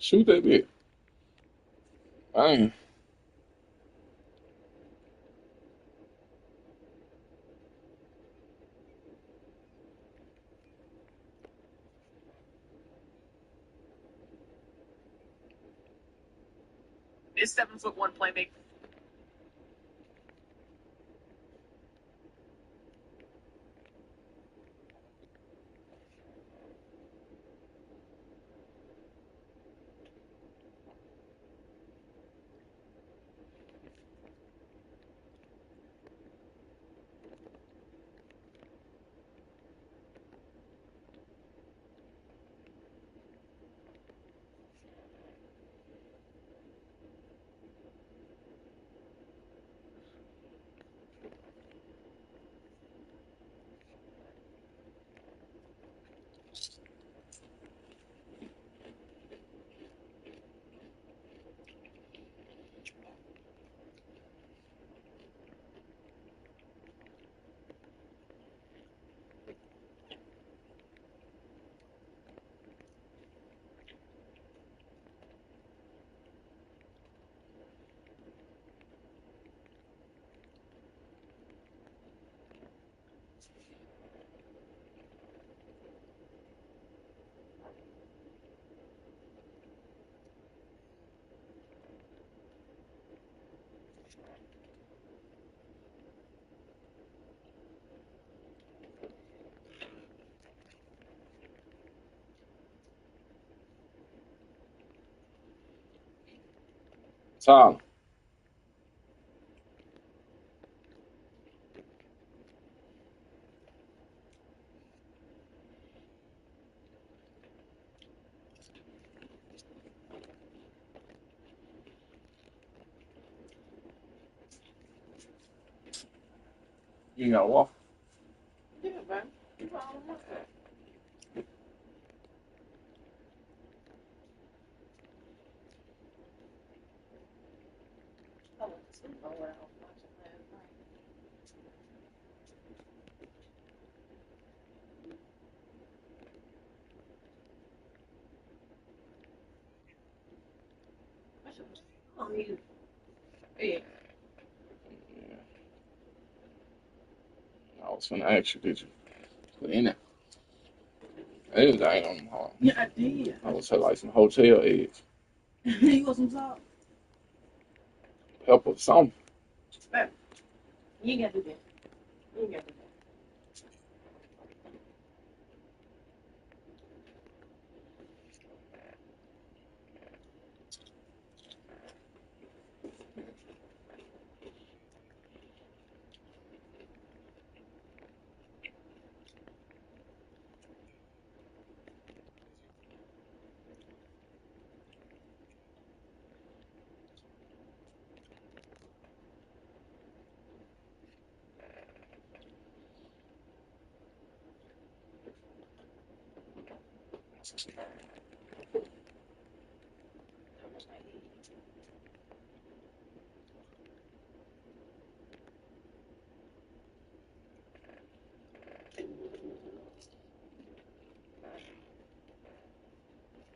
Shoot that bit. Dang. This 7'1" playmaker. Tyler. You got to walk. Yeah, man. You know, I don't want that. I went to sleep over and I was watching last night. I should have on you. Yeah. I was gonna ask you, did you put in it? It ain't on them hard. Yeah, I did. I would say like some hotel eggs, You want some salt? pepper, something. Babe, you ain't got to do that. You ain't got to do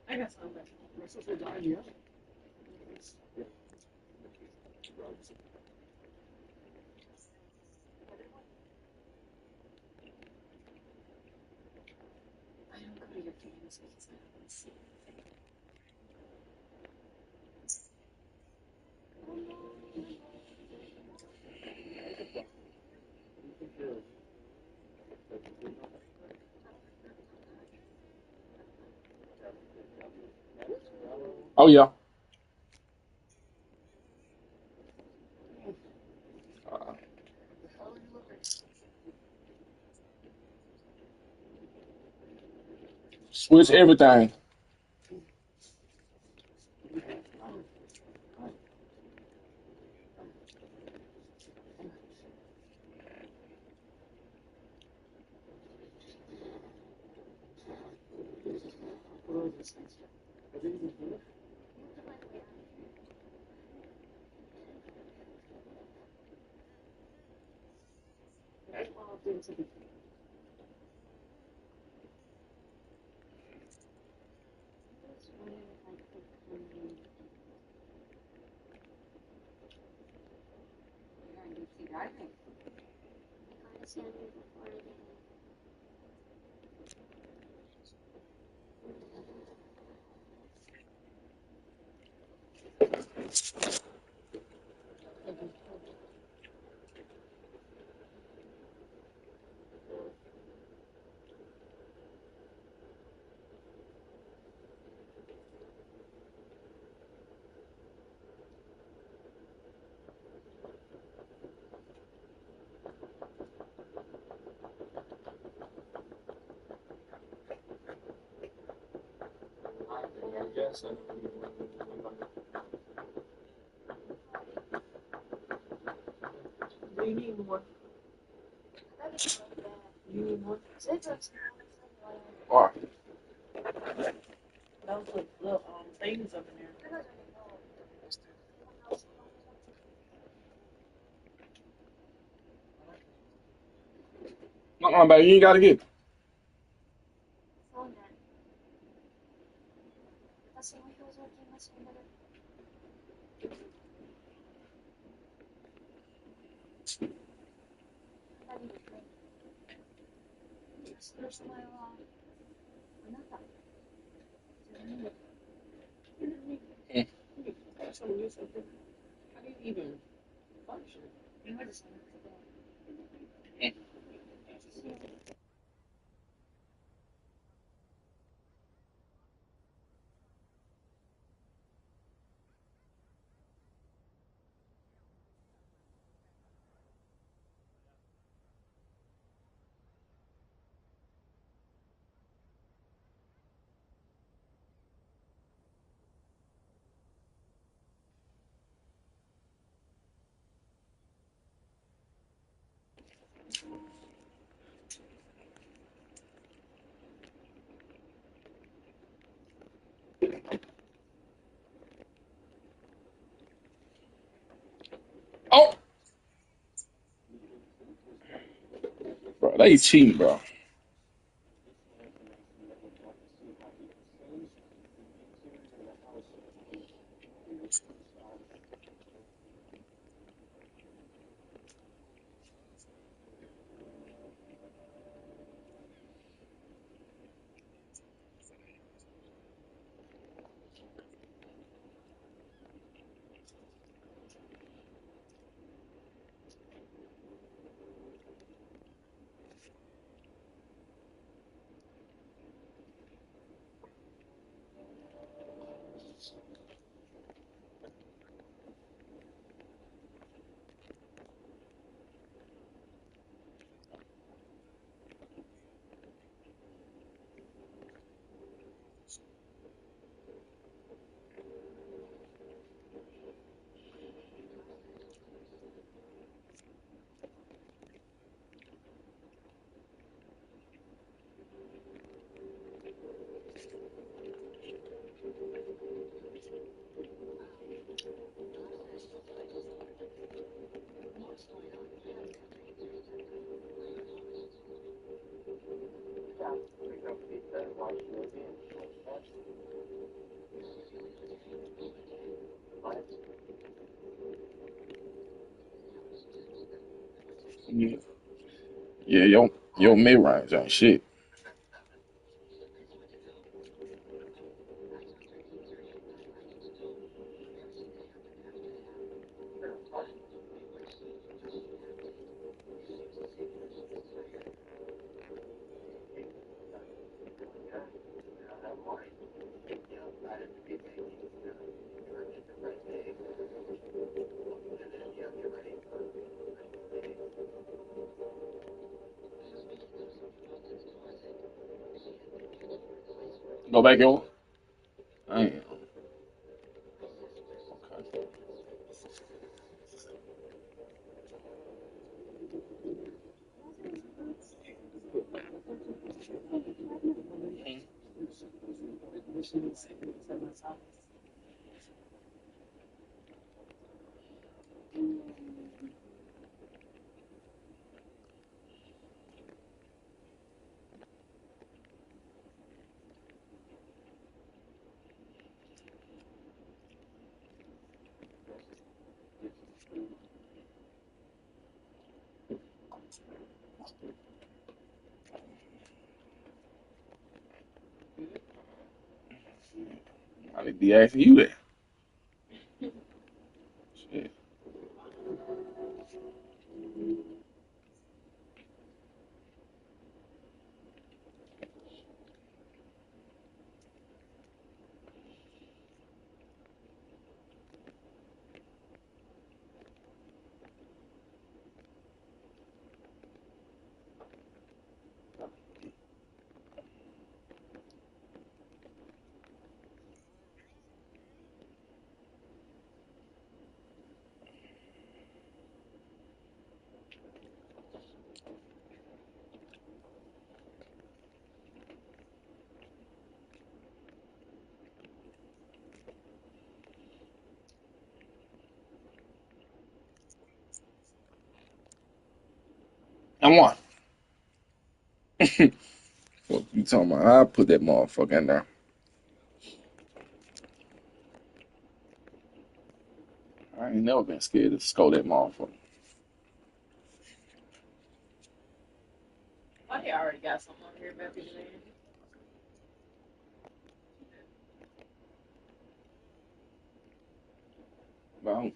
that. I got some. I don't go to your games because I don't see. Oh yeah. Uh, switch everything. Do you need more? You need more? Why? Those little things up in there. Baby, you ain't gotta get. That's what you said. How do you even function? Oh, bro, they cheating, bro. Yeah, yeah, your mid range ain't shit. Go back, yo. Damn. Okay. They be asking you that. Shit. Come on. What you talking about? I put that motherfucker in there. I ain't never been scared to scold that motherfucker. Why they already got something on here about people But name?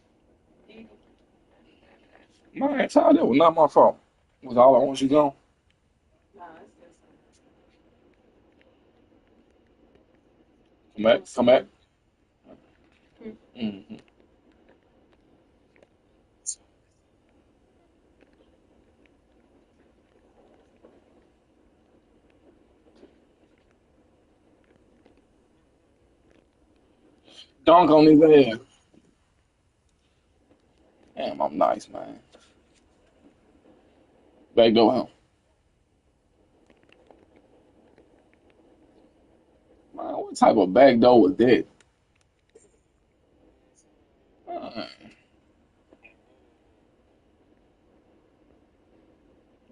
man, child, that was not my fault. Was all I want you gone? Nah, it's just Come back, come back. hmm. Mm-hmm. Dunk on his ass. Damn, I'm nice, man. Back door him. Man, what type of back door was that? Man,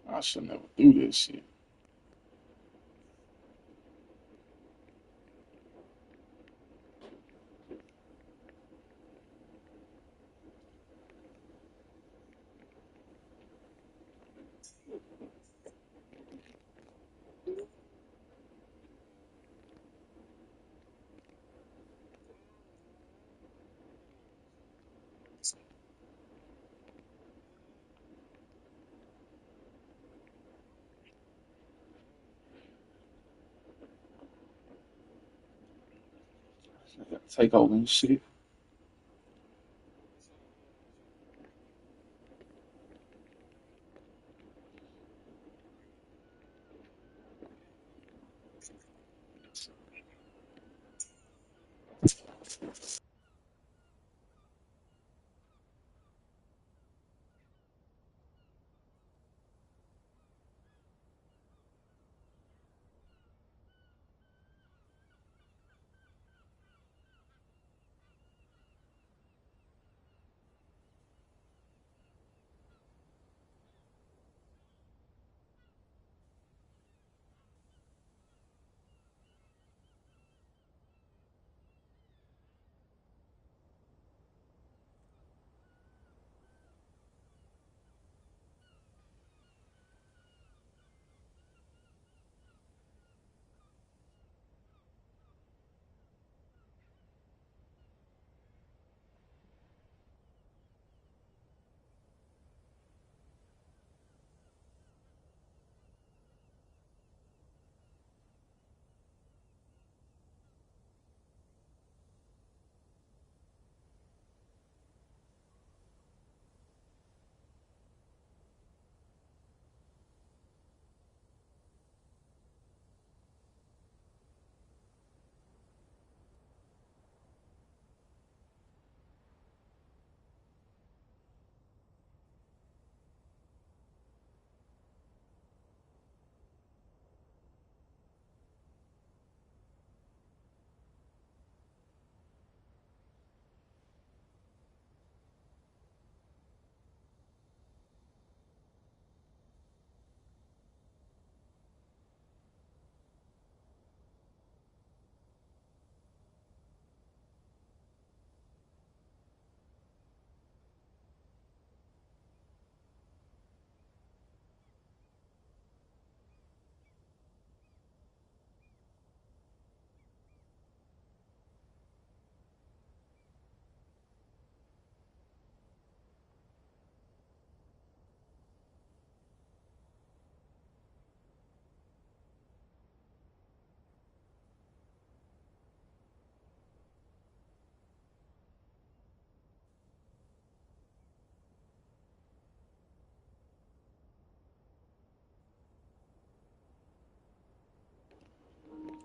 I should never do this shit. Take over and shit.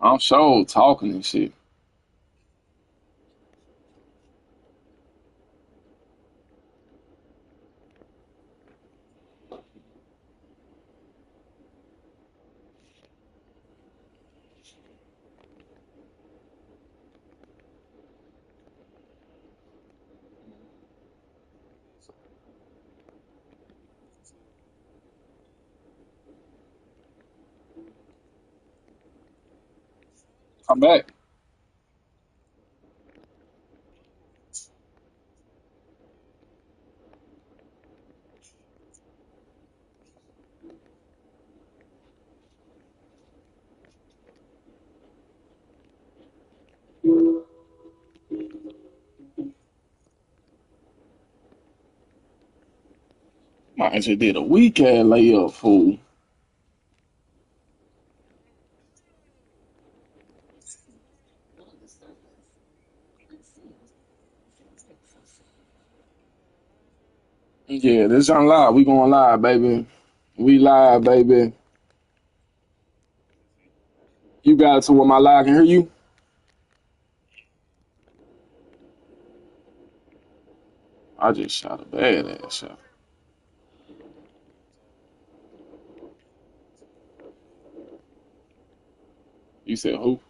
I'm sure talking and shit. I'm back. I just did a weak ass layup, fool. Yeah, this on live. We going live, baby. We live, baby. You got it to where my live can hear you? I just shot a badass shot. You said who?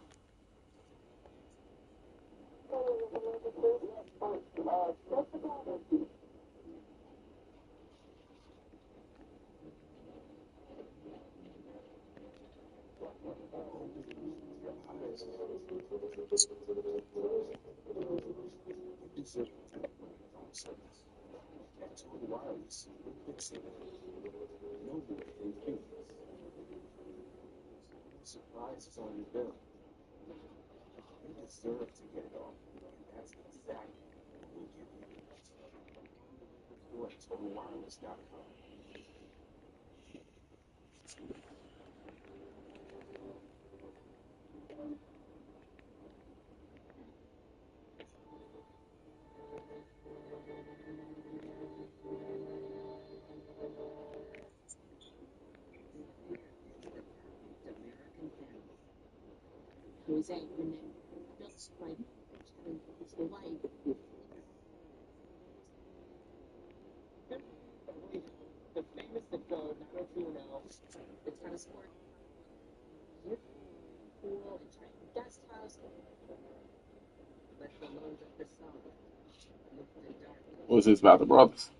What's this about the brothers?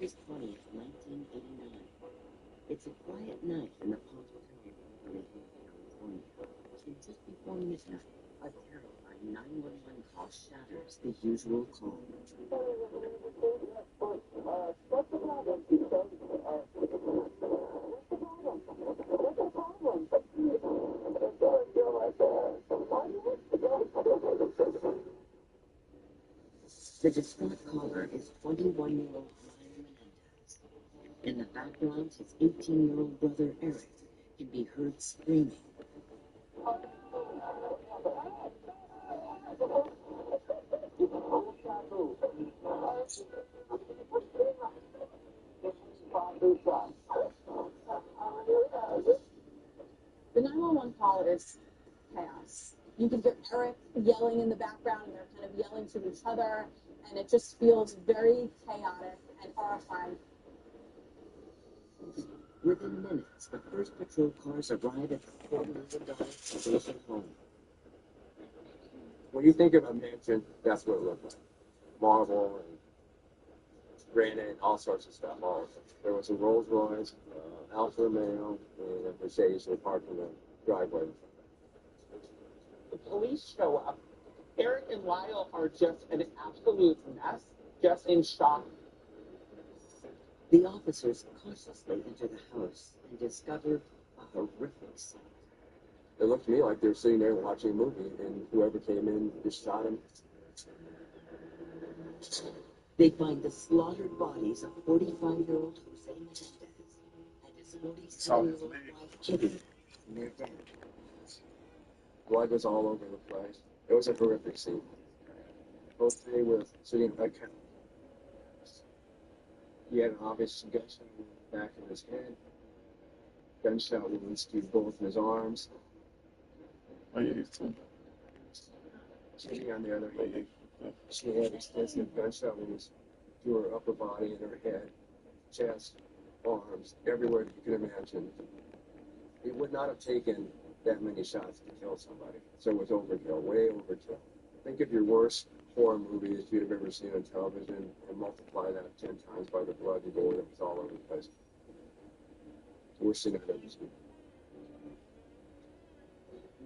August 20th, 1989. It's a quiet night in the Ponte Town of Beverly Hills, California. And just before midnight, a terrifying 911 call shatters the usual calm. The distraught caller is 21-year-old Ryan Menendez. In the background, his 18-year-old brother Eric can be heard screaming. The 911 call is chaos. You can hear Eric yelling in the background, and they're kind of yelling to each other, and it just feels very chaotic and horrifying. Within minutes, the first patrol cars arrive at the $4 million Salvation home. When you think of a mansion, that's what it looked like. Marble and granite, all sorts of stuff. All of it. There was a Rolls Royce, Alfa Romeo, and a Mercedes that parked in the driveway. The police show up. Eric and Lyle are just an absolute mess, just in shock. The officers cautiously enter the house and discover a horrific sight. It looked to me like they were sitting there watching a movie, and whoever came in just shot him. They find the slaughtered bodies of 45-year-old Jose Menendez and his 47-year-old wife Kitty in their den. Blood was all over the place. It was a horrific scene. Jose was sitting back. He had an obvious gunshot wound in the back of his head, gunshot wounds to both his arms. Oh, yeah, it's too. Kitty, on the other hand, she had extensive gunshot wounds to her upper body and her head, chest, arms, everywhere you can imagine. It would not have taken that many shots to kill somebody. So it was overkill, way overkill. Think of your worst horror movie that you'd have ever seen on television and multiply that 10 times by the blood and gore that was all over the place. Worst thing I've ever seen.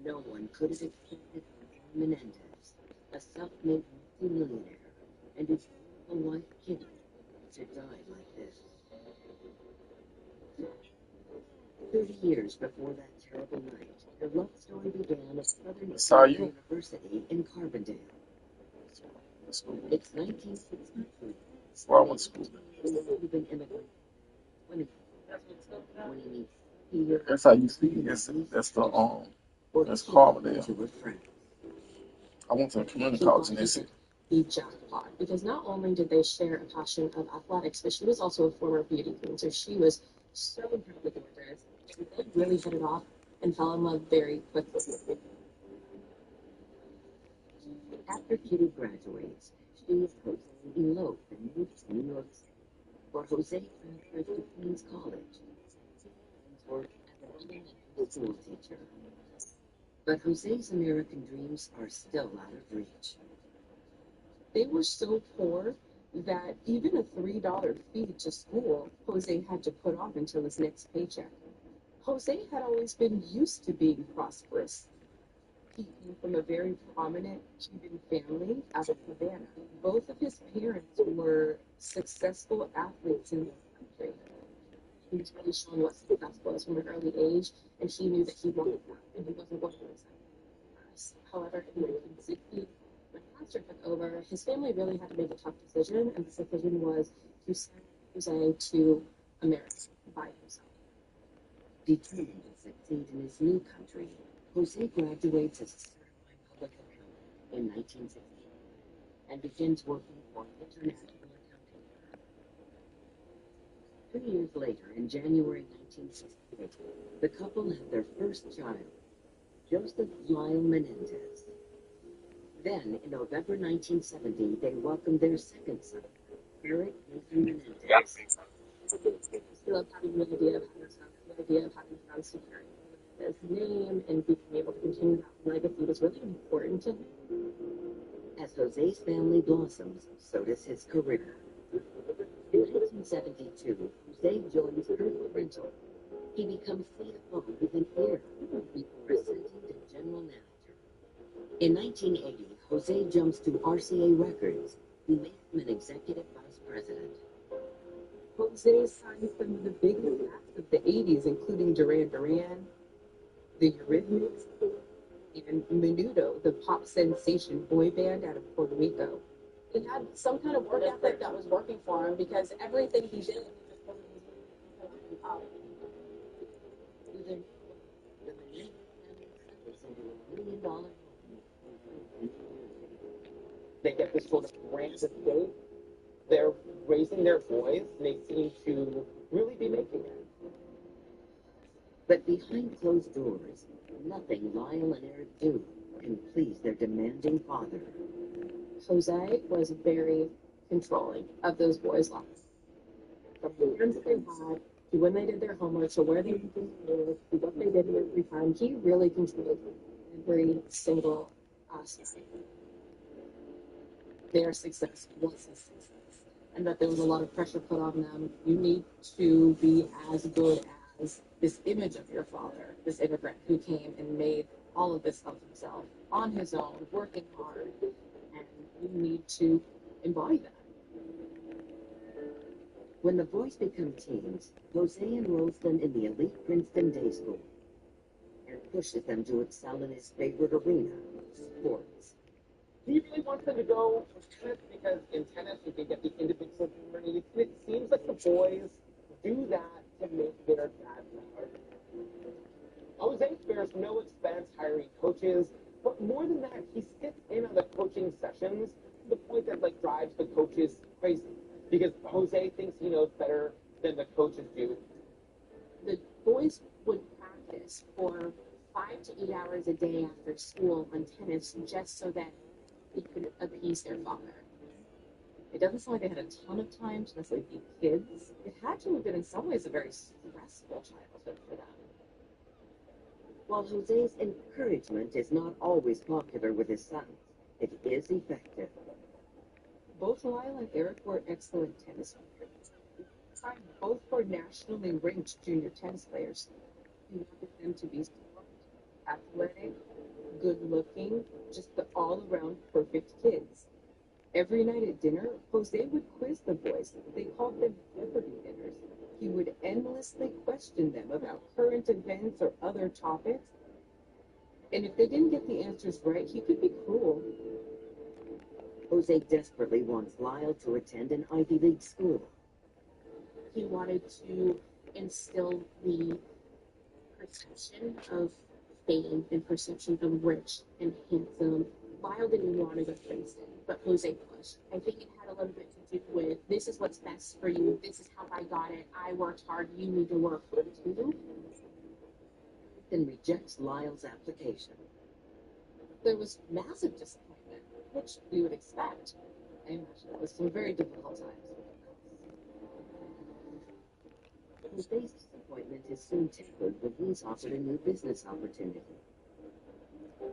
No one could have expected Ryan Menendez, a self-made multi-millionaire, and his beautiful wife Kitty to die like this. 30 years before that terrible night, their love story began at Southern Saw you. University in Carbondale. That's cool. It's 1963. Where I went to school. Cuban immigrant when he meets Peter. That's how you see it. That's Carbondale. To a friend. I went to a community college in that city. The jackpot, because not only did they share a passion of athletics, but she was also a former beauty queen, so she was so incredibly gorgeous. They really hit it off and fell in love very quickly. After Kitty graduates, she and Jose elope and move to New York City, where Jose transfers to Queens College and work as an elementary school teacher. But Jose's American dreams are still out of reach. They were so poor that even a $3 fee to school, Jose had to put off until his next paycheck. Jose had always been used to being prosperous. He came from a very prominent Cuban family out of Havana. Both of his parents were successful athletes in the country. He was really shown what success was from an early age, and he knew that he wanted that, and he wasn't going to lose. However, in 1960, when cancer took over, his family really had to make a tough decision, and this decision was to send Jose to America by himself. Determined to succeed in his new country, Jose graduates as a certified public accountant in 1960 and begins working for an international accounting firm. 2 years later, in January 1968, the couple had their first child, Joseph Lyle Menendez. Then, in November 1970, they welcomed their second son, Eric Nathan Menendez. He loved having the idea of having stuff, the idea of having friends to carry his name and being able to continue that legacy was really important to him. As Jose's family blossoms, so does his career. In 1972, Jose joins Colonel Rental. He becomes CFO within a year before ascending to general manager. In 1980, Jose jumps to RCA Records. He makes him an executive vice president. Jose signed some of the biggest acts of the 80s, including Duran Duran, the Eurythmics, and Menudo, the pop sensation boy band out of Puerto Rico. He had some kind of work ethic that was working for him because everything he did, he just wasn't up. With their the Menendez family settles into $1 million home. They get this sort of grand estate. They're raising their boys, and they seem to really be making it. But behind closed doors, nothing Lyle and Eric do can please their demanding father. Jose was very controlling of those boys' lives. From the friends that they had, to when they did their homework, to where they went to school, to what they did in their free time, he really controlled every single aspect. Their success was his success. And that there was a lot of pressure put on them. You need to be as good as this image of your father, this immigrant who came and made all of this of himself on his own, working hard, and you need to embody that. When the boys become teens, Jose enrolls them in the elite Princeton Day School and pushes them to excel in his favorite arena, sports. He really wants them to go for tennis because in tennis you can get the individual needs. And it seems like the boys do that to make their dad proud. Jose spares no expense hiring coaches, but more than that, he sits in on the coaching sessions to the point that like drives the coaches crazy because Jose thinks he knows better than the coaches do. The boys would practice for 5 to 8 hours a day after school on tennis just so that he could appease their father. It doesn't sound like they had a ton of time to necessarily be kids. It had to have been in some ways a very stressful childhood for them. While Jose's encouragement is not always popular with his sons, it is effective. Both Lyle and Eric were excellent tennis players. Both were nationally ranked junior tennis players. He wanted them to be smart, athletic, good-looking, just the all-around perfect kids. Every night at dinner, Jose would quiz the boys. They called them Jeopardy dinners. He would endlessly question them about current events or other topics. And if they didn't get the answers right, he could be cruel. Jose desperately wants Lyle to attend an Ivy League school. He wanted to instill the perception of fame and perception of rich and handsome. Lyle didn't want to go to Princeton, but Jose pushed. I think it had a little bit to do with this is what's best for you, this is how I got it, I worked hard, you need to work hard too. Then rejects Lyle's application. There was massive disappointment, which we would expect. I imagine it was some very difficult times. Jose's disappointment is soon tempered when he's offered a new business opportunity.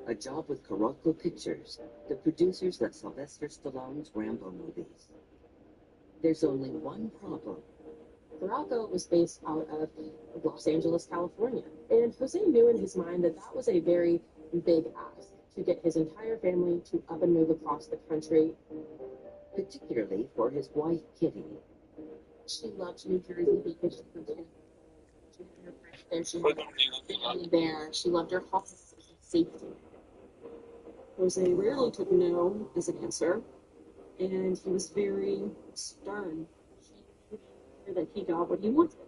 A job with Carolco Pictures, the producers of Sylvester Stallone's Rambo movies. There's only one problem. Carolco was based out of Los Angeles, California, and Jose knew in his mind that that was a very big ask to get his entire family to up and move across the country. Particularly for his wife, Kitty. She loved New Jersey because she lived in her friends there. She loved her family there. She loved her home safety. Jose rarely took no as an answer, and he was very stern. He made sure that he got what he wanted.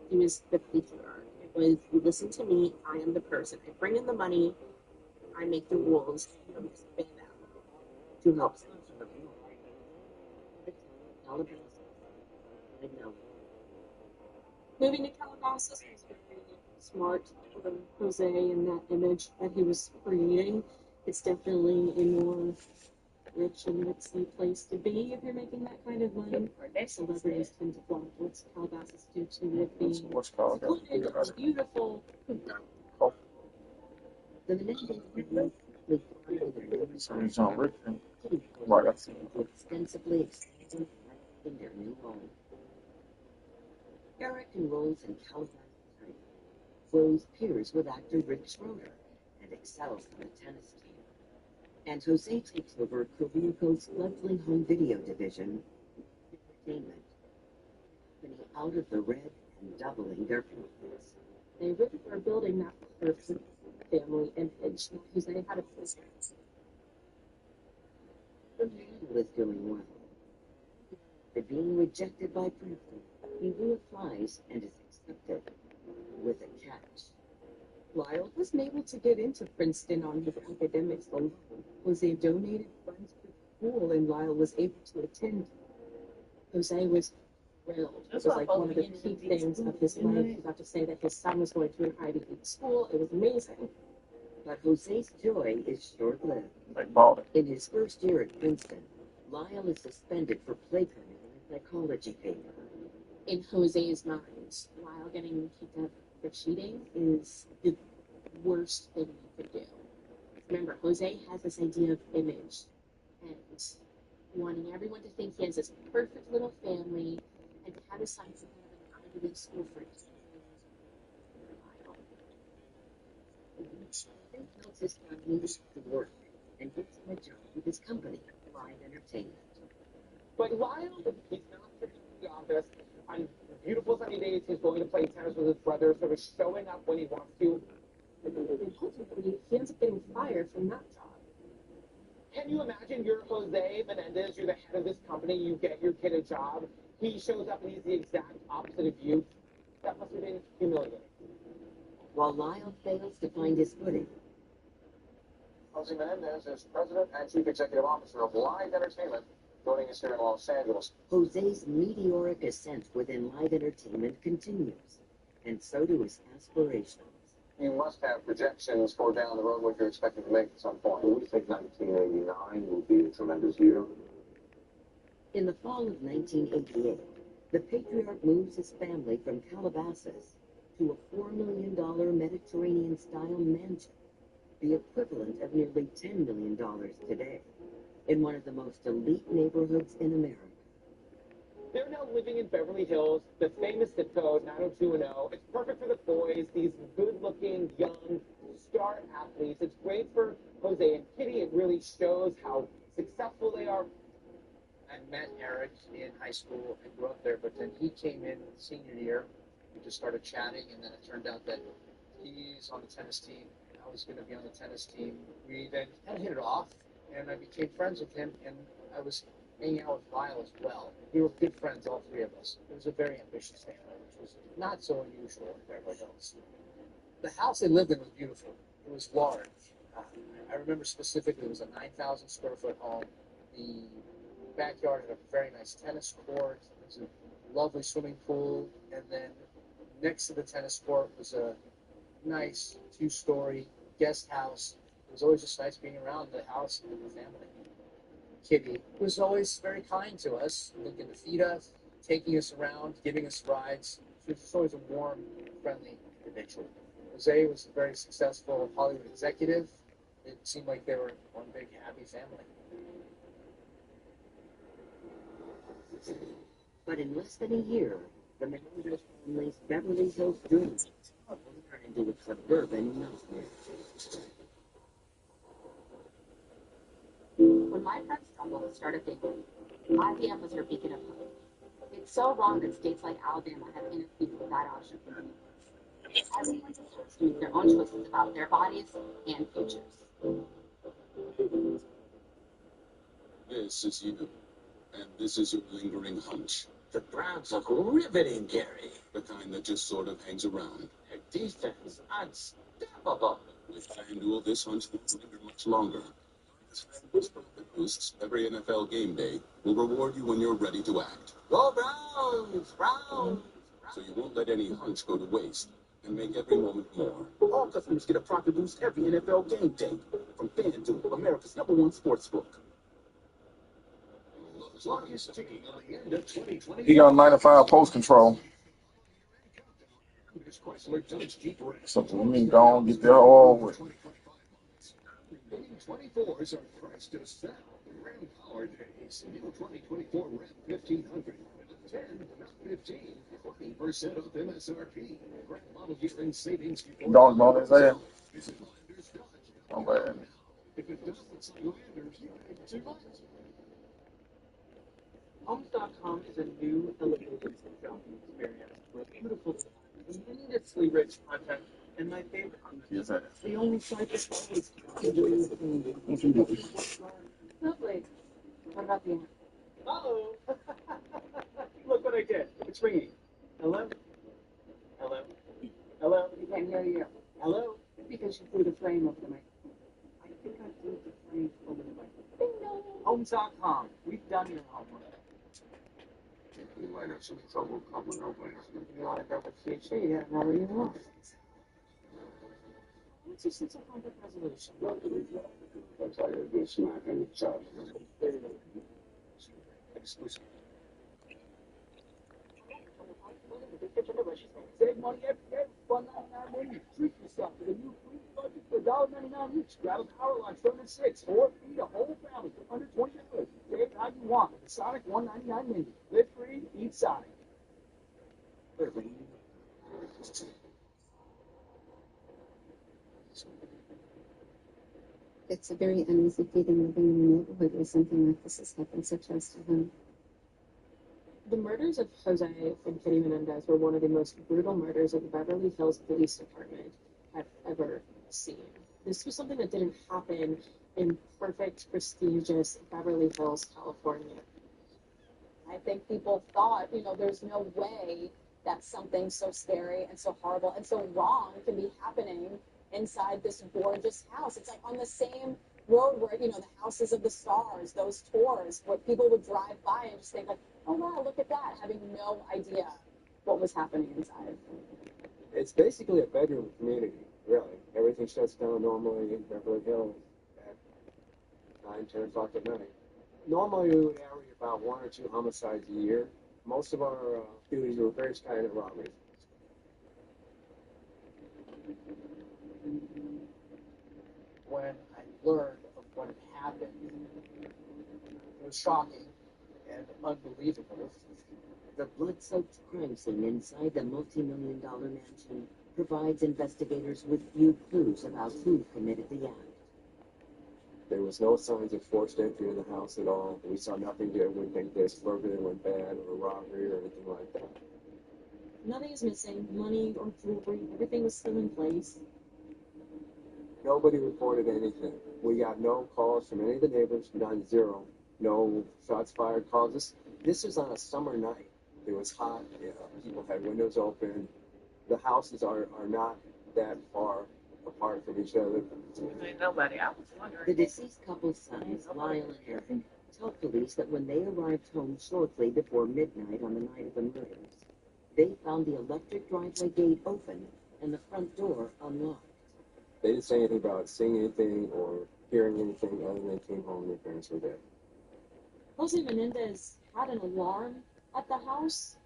He was the patriarch. It was, you listen to me, I am the person. I bring in the money, I make the rules, you don't disobey them. To help some of you. Moving to Calabasas was very smart for Jose and that image that he was creating. It's definitely a more rich and ritzy place to be if you're making that kind of money. Celebrities tend to flock towards Calabasas due to it being secluded, beautiful. The Menendez family quickly climbed in their numbers Sounds not rich. extensively expanded in their new home. Eric enrolls in Calabasas High School, where he's peers with actor Rick Schroeder and excels on the tennis team. And Jose takes over Career Code's fledgling home video division, Entertainment, company out of the red and doubling their profits. They really were building that perfect family image. Jose had a business. The man was doing well. After being rejected by Princeton, he reapplies and is accepted with a catch. Lyle wasn't able to get into Princeton on his academics alone. Jose donated funds for the school, and Lyle was able to attend. Jose was thrilled. It was like one of the key things of his life. He got to say that his son was going to an Ivy League school. It was amazing. But Jose's joy is short-lived. Like balling. In his first year at Princeton, Lyle is suspended for plagiarizing a psychology paper. In Jose's mind, Lyle getting kicked out for cheating is the worst thing you could do. Remember, Jose has this idea of image and wanting everyone to think he has this perfect little family and to have his son go to an Ivy League school for 10 years. He tells his son he needs to work and gets him a job with his company, Live Entertainment. But Lyle, he's not sitting in the office on beautiful sunny days. He's going to play tennis with his brother, sort of showing up when he wants to. And ultimately, he ends up getting fired from that job. Can you imagine you're Jose Menendez, you're the head of this company, you get your kid a job, he shows up and he's the exact opposite of you? That must have been humiliating. While Lyle fails to find his footing, Jose Menendez is president and chief executive officer of Live Entertainment, joining us here in Los Angeles. Jose's meteoric ascent within Live Entertainment continues, and so do his aspirations. You must have projections for down the road what you're expecting to make at some point. We think 1989 will be a tremendous year. In the fall of 1988, the patriarch moves his family from Calabasas to a $4 million Mediterranean-style mansion, the equivalent of nearly $10 million today, in one of the most elite neighborhoods in America. They're now living in Beverly Hills, the famous zip code 90210. It's perfect for the boys, these good-looking, young, star athletes. It's great for Jose and Kitty. It really shows how successful they are. I met Eric in high school and grew up there, but then he came in senior year. We just started chatting, and then it turned out that he's on the tennis team, and I was going to be on the tennis team. We then kind of hit it off, and I became friends with him, and I was hanging out with Lyle as well. We were good friends, all three of us. It was a very ambitious family, which was not so unusual in Beverly Hills. The house they lived in was beautiful. It was large. I remember specifically it was a 9,000 square foot home. The backyard had a very nice tennis court. There was a lovely swimming pool, and then next to the tennis court was a nice 2-story guest house. It was always just nice being around the house and the family. Kitty was always very kind to us, looking to feed us, taking us around, giving us rides. She was just always a warm, friendly individual. Jose was a very successful Hollywood executive. It seemed like they were one big, happy family. But in less than a year, the Menendez family's Beverly Hills dream will turn into a suburban nightmare. When my friend struggled to start a family, IVF was her beacon of hope. It's so wrong that states like Alabama have interfered with that option for women. Everyone deserves to make their own choices about their bodies and futures. This is you, and this is your lingering hunch. The Browns look riveting, Gary. The kind that just sort of hangs around. Their defense, unstoppable. With FanDuel, this hunch won't linger much longer. Because FanDuel's profit boosts every NFL game day will reward you when you're ready to act. Go Browns! Browns! So you won't let any hunch go to waste and make every moment more. All customers get a profit boost every NFL game day from FanDuel, America's #1 sportsbook. He on 95 post control. So let me go and get that all with. 24s are priced to sell. Grand Holidays. It's the new 2024 Ram 1500. 10, not 15. 20% off MSRP. Grand model year in savings before Dog bone is there. Visit Landers Dodge. Oh, bad. If it doesn't look like Landers, you paid too much. Homes.com is a new elevated shopping experience with beautiful design, tremendously rich content, and my favorite, Yes, sir. the only site that always enjoys the Lovely. What about the end? Uh-oh. Look what I did. It's ringing. Hello? Hello? Hello? We can't hear you. Hello? Because you threw the frame over the mic. I think I threw the frame over the mic. Homes.com. We've done your homework. You might have some trouble coming over. You want to go with future? You gotta know what you want. What's your sense of conflict resolution? That's how you get smacked in the chest. Exclusive. Save money every day with $1.99 menu. Treat yourself to the new free budget for $1.99 each. Grab a power lunch for under $6 or feed a whole family for under $20. Save how you want with the Sonic $1.99 menu. Live free, eat Sonic. It's a very uneasy feeling living in a neighborhood where something like this has happened so close to home. The murders of Jose and Kitty Menendez were one of the most brutal murders that the Beverly Hills Police Department have ever seen. This was something that didn't happen in perfect, prestigious Beverly Hills, California. I think people thought, there's no way that something so scary and so horrible and so wrong can be happening inside this gorgeous house. It's like on the same road where, the houses of the stars, those tours, where people would drive by and just think like, oh wow, look at that, having no idea what was happening inside. It's basically a bedroom community, really. Everything shuts down normally in Beverly Hills at 9, 10 o'clock at night. Normally we would average about 1 or 2 homicides a year. Most of our shootings were various kind of robberies. When I learned of what had happened, it was shocking and unbelievable. The blood-soaked crime scene inside the multi-million-dollar mansion provides investigators with few clues about who committed the act. There was no signs of forced entry in the house at all. We saw nothing that would think this burglary went bad or a robbery or anything like that. Nothing is missing, money or jewelry, everything was still in place. Nobody reported anything. We got no calls from any of the neighbors, none, zero. No shots fired calls. This was on a summer night. It was hot. People had windows open. The houses are not that far apart from each other. Nobody. I was wondering. The deceased couple's sons, Lyle and Aaron, told police that when they arrived home shortly before midnight on the night of the murders, they found the electric driveway gate open and the front door unlocked. They didn't say anything about seeing anything or hearing anything other than they came home and their parents were dead. Jose Menendez had an alarm at the house,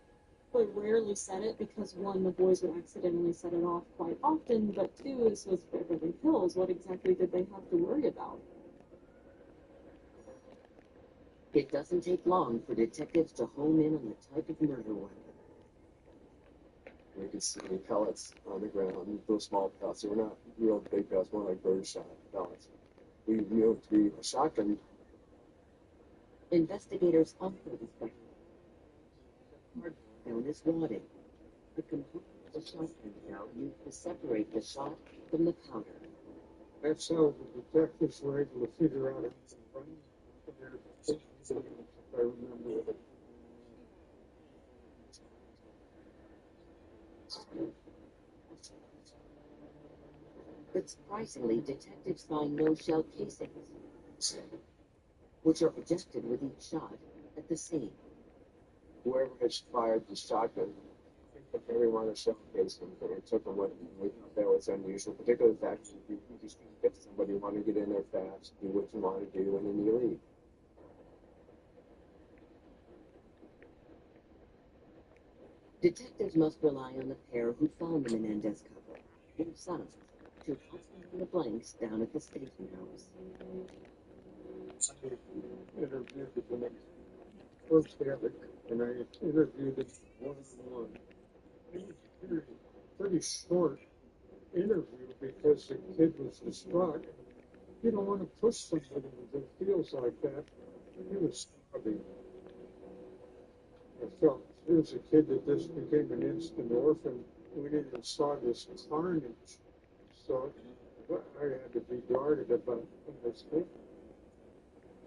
but rarely set it because, one, the boys would accidentally set it off quite often, but two, this was Beverly Hills. What exactly did they have to worry about? It doesn't take long for detectives to hone in on the type of murder weapon. We could see pellets on the ground, those small pellets. They were not real big pellets, more like birdshot pellets. We knew it to be a shotgun. Investigators also discovered a card known as wadding, the component of the shotgun shell used to separate the shot from the powder. That's how the detectives were able to figure out if I remember it. But surprisingly, detectives find no shell casings, which are ejected with each shot at the scene. Whoever had fired the shotgun, every one of the shell casings, and it took them with them. We thought that was unusual, particularly the fact that you just get somebody who wanted to get in there fast, do what you want to do, and then you leave. Detectives must rely on the pair who found the Menendez couple, their sons, to fill in the blanks down at the station house. I interviewed when I first had it, and I interviewed it one-on-one. It was a pretty short interview because the kid was distraught. You don't want to push somebody that feels like that. He was sobbing. I felt here's a kid that just became an instant orphan. We didn't saw this carnage. So I had to be guarded about this thing.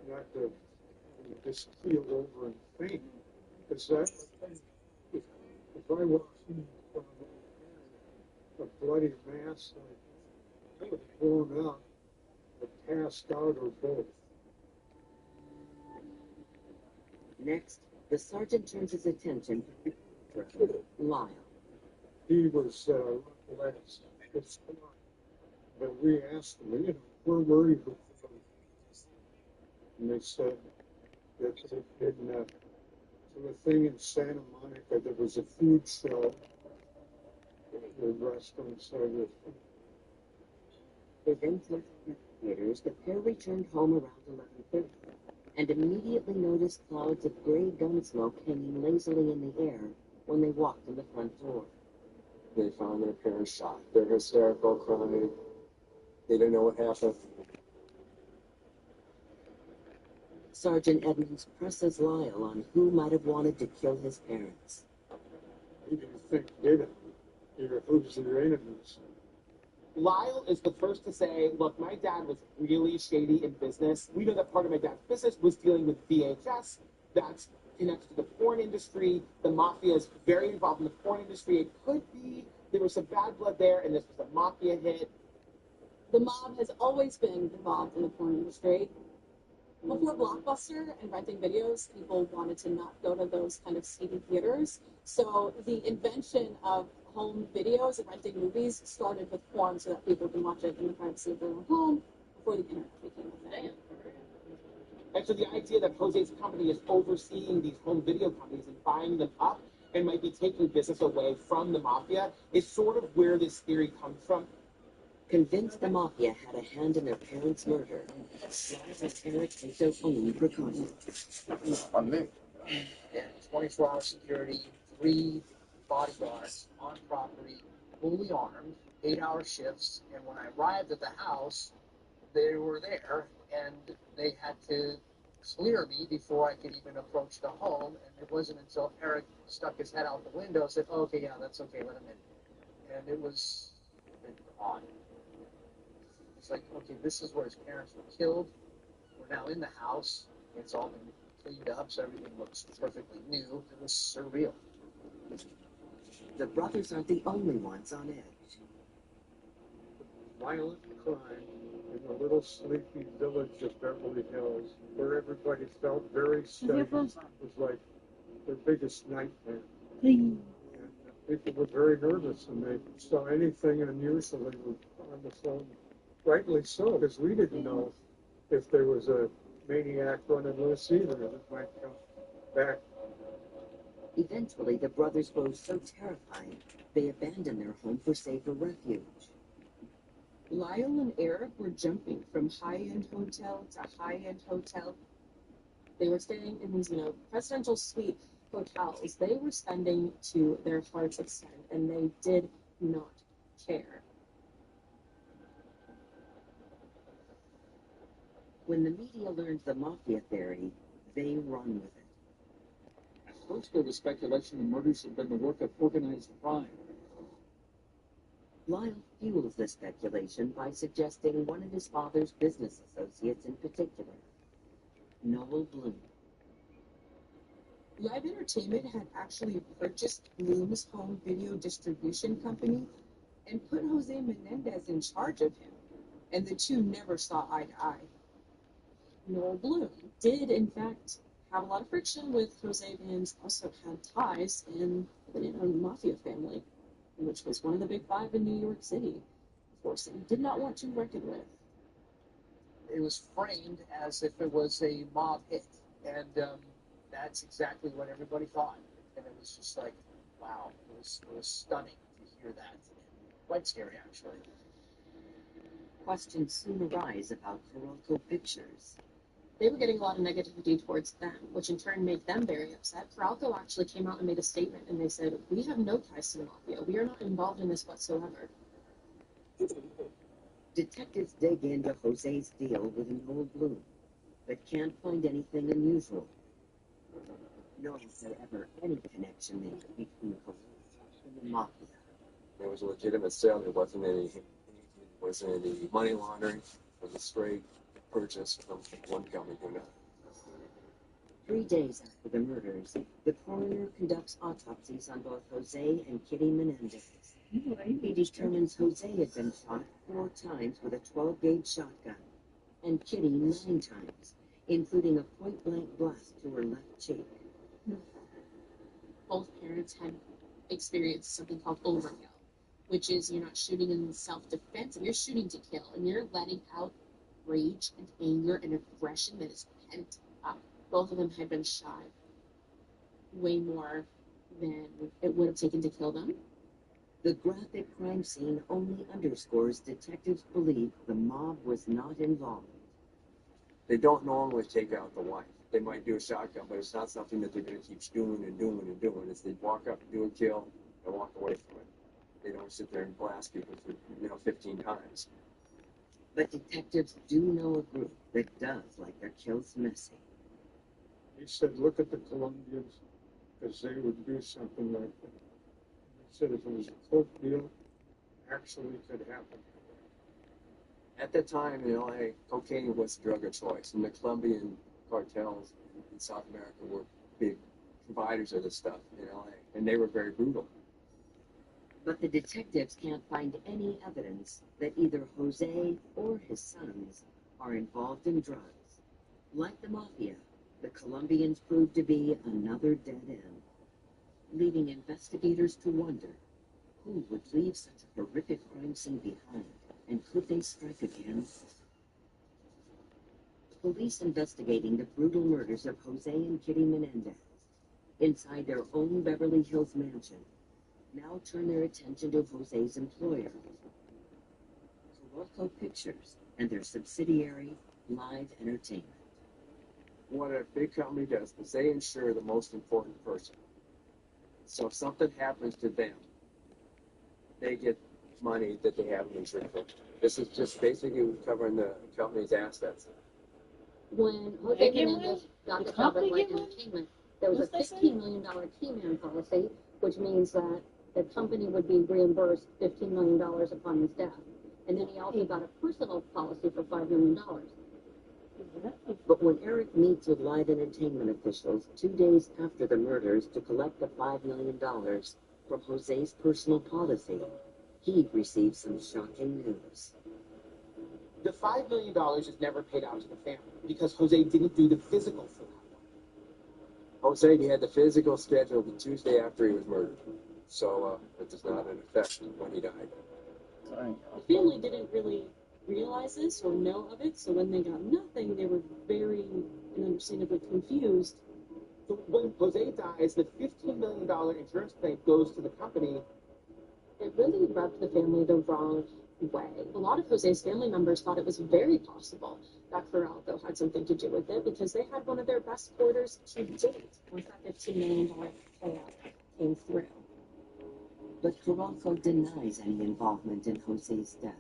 Not to just keel over and faint. Because that, if I walked in a bloody mass, I would have blown out or passed out or both. Next, the sergeant turns his attention to Lyle. He was last. But we asked him, where were you before? And they said that they did a thing in Santa Monica. There was a food show. The restaurant started. They then fled the theaters. The pair returned home around 11:30 and immediately noticed clouds of gray gun smoke hanging lazily in the air when they walked in the front door. They found their parents shot. They're hysterical, crying. They didn't know what happened. Sergeant Edmonds presses Lyle on who might have wanted to kill his parents. Who do you think did it? Who's their enemies? Lyle is the first to say, look, my dad was really shady in business. We know that part of my dad's business was dealing with VHS. That's connected to the porn industry. The mafia is very involved in the porn industry. It could be there was some bad blood there, and this was a mafia hit. The mob has always been involved in the porn industry. Before Blockbuster and renting videos, people wanted to not go to those kind of seedy theaters. So the invention of home videos and renting movies started with porn so that people can watch it in the privacy of their own home before the internet became a thing. And so the idea that Jose's company is overseeing these home video companies and buying them up and might be taking business away from the mafia is sort of where this theory comes from. Convinced the mafia had a hand in their parents' murder, Lyle and Eric take their own precautions. On me. And 24-hour security, 3 bodyguards on property, fully armed, 8-hour shifts. And when I arrived at the house, they were there, and they had to clear me before I could even approach the home. And it wasn't until Eric stuck his head out the window and said, oh, okay, yeah, that's okay, let him in. And it was odd. It's like, okay, this is where his parents were killed. We're now in the house. It's all been cleaned up, so everything looks perfectly new. It was surreal. The brothers aren't the only ones on edge. Violent crime in the little sleepy village of Beverly Hills, where everybody felt very safe. It was like their biggest nightmare. And people were very nervous, and they saw anything unusual, they were on the phone. Rightly so, because we didn't know if there was a maniac running loose either. It might come back. Eventually, the brothers grow so terrified, they abandon their home for safer refuge. Lyle and Eric were jumping from high-end hotel to high-end hotel. They were staying in these, presidential suite hotels. They were spending to their heart's extent, and they did not care. When the media learns the mafia theory, they run with it. At first, there was speculation the murders had been the work of organized crime. Lyle fuels this speculation by suggesting one of his father's business associates in particular, Noel Bloom. Live Entertainment had actually purchased Bloom's home video distribution company and put Jose Menendez in charge of him, and the two never saw eye to eye. Noel Bloom did, in fact, have a lot of friction with Jose Vans, also had ties in the mafia family, which was one of the big 5 in New York City. Of course, he did not want to reckon with. It was framed as if it was a mob hit, and that's exactly what everybody thought. And it was just like, wow, it was stunning to hear that. Quite scary, actually. Questions soon arise about Carolco Pictures. They were getting a lot of negativity towards them, which in turn made them very upset. Peralco actually came out and made a statement, and they said, "We have no ties to the mafia. We are not involved in this whatsoever." Detectives dig into Jose's deal with an old bloom, but can't find anything unusual. Nor is there ever any connection made between Jose and the mafia. There was a legitimate sale. There wasn't any money laundering. It was a straight purchase from one company to another. 3 days after the murders, the coroner conducts autopsies on both Jose and Kitty Menendez. He determines Jose had been shot 4 times with a 12-gauge shotgun, and Kitty 9 times, including a point-blank blast to her left cheek. Both parents had experienced something called overkill, which is you're not shooting in self-defense, and you're shooting to kill, and you're letting out rage and anger and aggression that is pent up. Both of them had been shot way more than it would have taken to kill them. The graphic crime scene only underscores detectives believe the mob was not involved. They don't normally take out the wife. They might do a shotgun, but it's not something that they're going to keep doing and doing and doing. It's they walk up and do a kill and walk away from it. They don't sit there and blast people for 15 times. But detectives do know a group that does like their kills messy. He said, look at the Colombians, because they would do something like that. He said if it was a coke deal, actually could happen. At that time in LA, cocaine was the drug of choice, and the Colombian cartels in South America were big providers of this stuff in LA, and they were very brutal. But the detectives can't find any evidence that either Jose or his sons are involved in drugs. Like the mafia, the Colombians proved to be another dead end, leaving investigators to wonder who would leave such a horrific crime scene behind, and could they strike again? Police investigating the brutal murders of Jose and Kitty Menendez inside their own Beverly Hills mansion now turn their attention to Jose's employer, Carolco Pictures, and their subsidiary, Live Entertainment. What a big company does is they insure the most important person. So if something happens to them, they get money that they haven't insured for. This is just basically covering the company's assets. When Jose Menendez got the job at Light Entertainment, there was a $15 million key-man policy, which means that the company would be reimbursed $15 million upon his death. And then he also got a personal policy for $5 million. But when Eric meets with Live Entertainment officials 2 days after the murders to collect the $5 million from Jose's personal policy, he receives some shocking news. The $5 million is never paid out to the family because Jose didn't do the physical for that one. Jose, he had the physical scheduled the Tuesday after he was murdered. So it does not affect when he died. The family didn't really realize this or know of it, so when they got nothing, they were very and understandably confused. So when Jose dies, the $15 million insurance claim goes to the company. It really rubbed the family the wrong way. A lot of Jose's family members thought it was very possible that Carolco had something to do with it because they had one of their best quarters to date once that $15 million payout came through. But Carolco denies any involvement in Jose's death.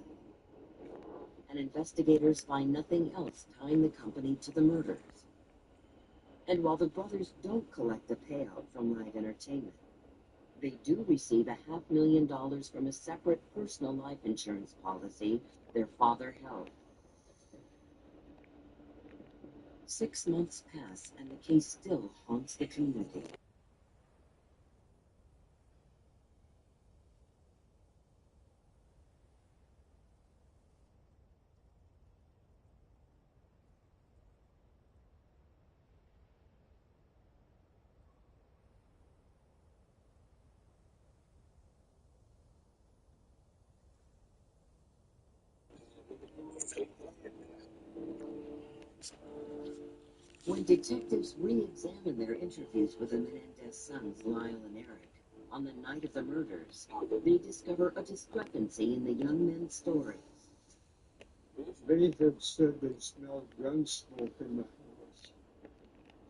And investigators find nothing else tying the company to the murders. And while the brothers don't collect a payout from Live Entertainment, they do receive $500,000 from a separate personal life insurance policy their father held. 6 months pass and the case still haunts the community. When detectives re-examine their interviews with the Menendez sons, Lyle and Eric, on the night of the murders, they discover a discrepancy in the young men's stories. They had said they smelled gun smoke in the house.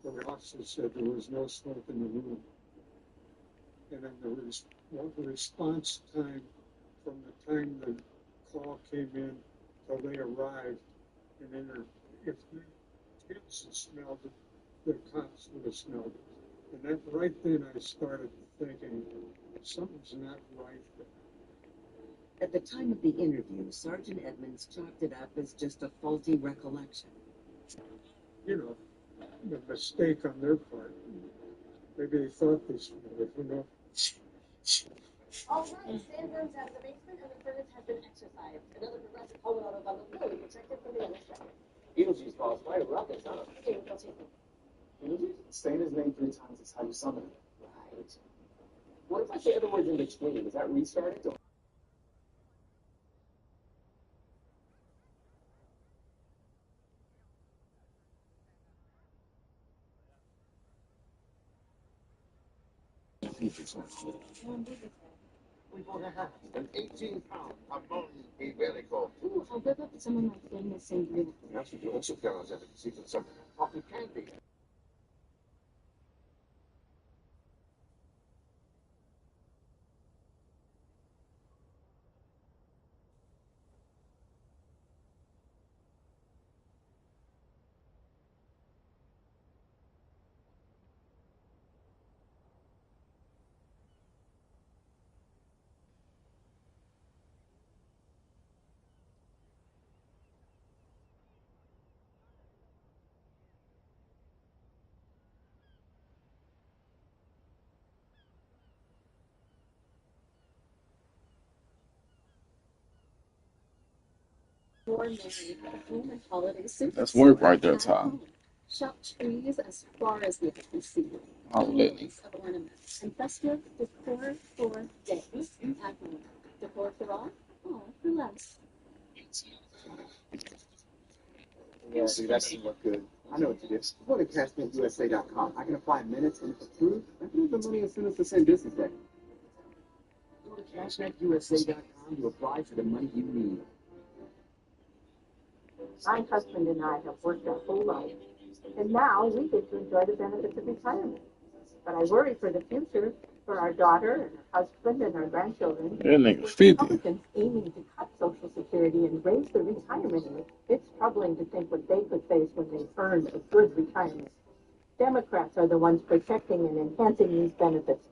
the officer said there was no smoke in the room. And then the response time from the time the call came in till they arrived, and then if the kids had smelled it, the cops would have smelled it. And that right then I started thinking something's not right there. At the time of the interview, Sergeant Edmonds chalked it up as just a faulty recollection. You know, the mistake on their part. Maybe they thought they smelled it, you know. All right, sand runs out of the basement and the furnace has been exercised. Another progressive Colorado bundle will be protected from the other side. Beetlejuice balls quite a ruckus, huh? Okay, we'll take them. Beetlejuice? Saying his name 3 times is how you summon him. Right. What if I say other words in between? Does that restart it? We bought a house, an 18-pound ammonia vehicle. Ooh, I'll whip up some of my famous sangria. That's what you also found out that it's even some coffee candy. More married at home and holiday suits. That's work right there, At Todd. home. Shop trees as far as the eye can see. Holiday. Millions of ornaments and festive decor for days. At home. Decor for all? Oh, for less. Yeah, see, that doesn't look good. I know what to do. Go to cashmateusa.com. I can apply in minutes, and if approved, I can have the money as soon as the same business day. Go to cashmateusa.com to apply for the money you need. My husband and I have worked our whole life, and now we get to enjoy the benefits of retirement. But I worry for the future, for our daughter and her husband and our grandchildren. That nigga With 50. Republicans aiming to cut Social Security and raise the retirement age, it's troubling to think what they could face when they've earned a good retirement. Democrats are the ones protecting and enhancing these benefits,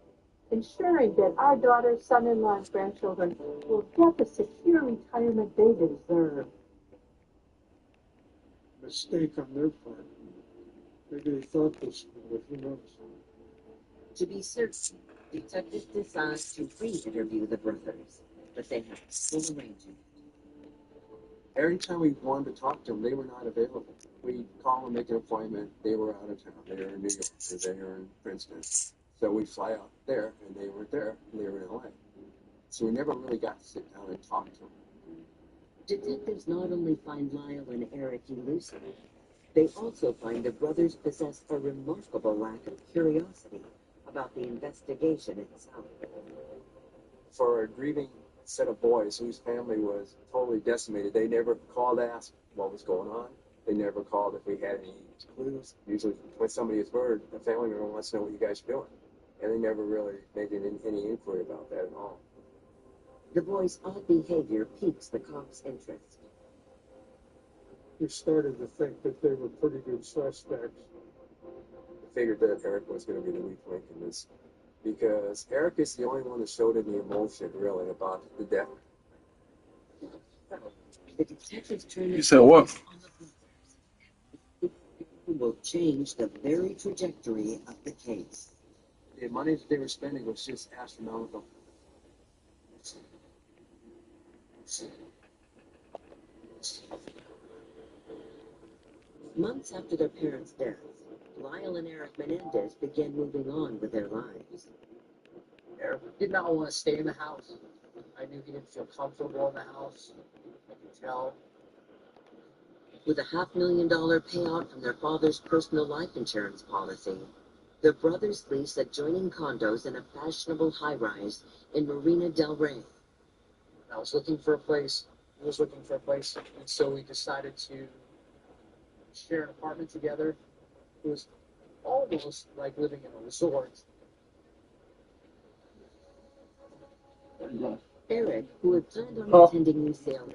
ensuring that our daughters, son-in-law, and grandchildren will get the secure retirement they deserve. Mistake on their part. Maybe they thought they smelled it, who knows. To be certain, detectives decide to re-interview the brothers, but they have full arrangement. Every time we wanted to talk to them, they were not available. We'd call and make an appointment. They were out of town. They were in New York, or they were in Princeton. So we'd fly out there, and they weren't there, and they were in LA. So we never really got to sit down and talk to them. Detectives not only find Lyle and Eric elusive, they also find the brothers possess a remarkable lack of curiosity about the investigation itself. For a grieving set of boys whose family was totally decimated, they never called to ask what was going on. They never called if we had any clues. Usually when somebody is murdered, the family member wants to know what you guys are doing. And they never really made any inquiry about that at all. The boys' odd behavior piques the cops' interest. We started to think that they were pretty good suspects. I figured that Eric was going to be the weak link in this, because Eric is the only one that showed any emotion, really, about the death. The detectives turn You said what? on the brothers will change the very trajectory of the case. The money that they were spending was just astronomical. Months after their parents' deaths, Lyle and Eric Menendez began moving on with their lives. Eric did not want to stay in the house. I knew he didn't feel comfortable in the house. I could tell. With a $500,000 payout from their father's personal life insurance policy, the brothers lease adjoining condos in a fashionable high-rise in Marina del Rey. I was looking for a place. He was looking for a place. And so we decided to share an apartment together. It was almost like living in a resort. Eric, who had planned on attending UCLA,